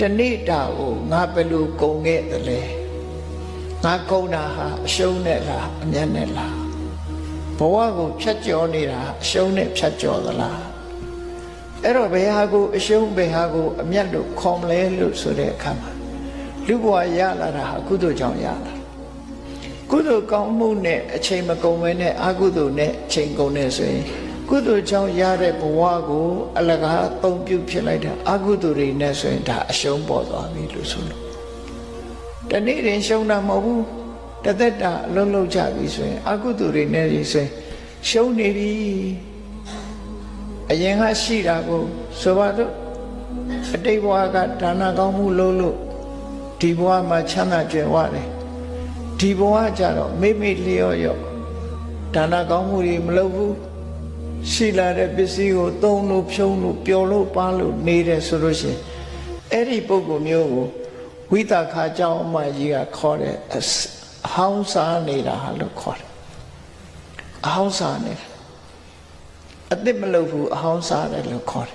တနေ့တာကိုငါဘယ်လိုကုန်ခဲ့တယ်လဲငါကုန်တာဟာအရှုံးနဲ့လားအမြတ်နဲ့လားဘဝကိုဖြတ်ကျော်နေတာအရှုံးနဲ့ဖြတ်ကျော်သလားအဲ့တော့ဘယ်ဟာကိုအရှုံးဘယ်ဟာကိုအမြတ်လို့ခေါ်မလဲလို့ဆိုတဲ့အခါမှာလူဘဝရလာတာဟာကုသိုလ်ကြောင့်ရလာကုသိုလ်ကောင်းမှုနဲ့အချိန်မကုန်ဘဲနဲ့အကုသိုလ်နဲ့အချိန်ကုန်နေဆိုရင်ကုသိုလ်ကြောင့်ရတဲ့ဘဝကိုအလကားအသုံးပြုဖြစ်လိုက်တဲ့အကုသိုလ်တွေနဲ့ဆိုရင်ဒါအရှုံးပေါ်သွားပြီလို့ဆိုလို့တနေ့ရင်ရှုံးတာမဟုတ်ဘူးတသက်တာအလုံးလုံးကြပြီဆိုရင်အကုသိုလ်တွေနဲ့ဆိုရင်ရှုံးနေပြီအရင်ကရှိတာကိုဆိုပါတော့အတိတ်ဘဝကဒါနကောင်းမှုလုပ်လို့ဒီဘဝမှာချမ်းသာကြွယ်ဝတယ်ဒီဘဝကျတော့မိမိလျော့ရော့ဒါနကောင်းမှုတွေမလုပ်ဘူးရှိလာတဲ့ပစ္စည်းကိုသုံးလို့ဖြုံးလို့ပျော်လို့ပါလို့နေတယ်ဆိုလို့ရှိရင်အဲ့ဒီပုဂ္ဂိုလ်မျိုးကိုဝိသခာเจ้าအမကြီးကခေါ်တယ်အဟောင်းစားနေတာဟာလို့ခေါ်တယ်အဟောင်းစားနေတယ်အစ်စ်မလုပ်ဘူးအဟောင်းစားတယ်လို့ခေါ်တယ်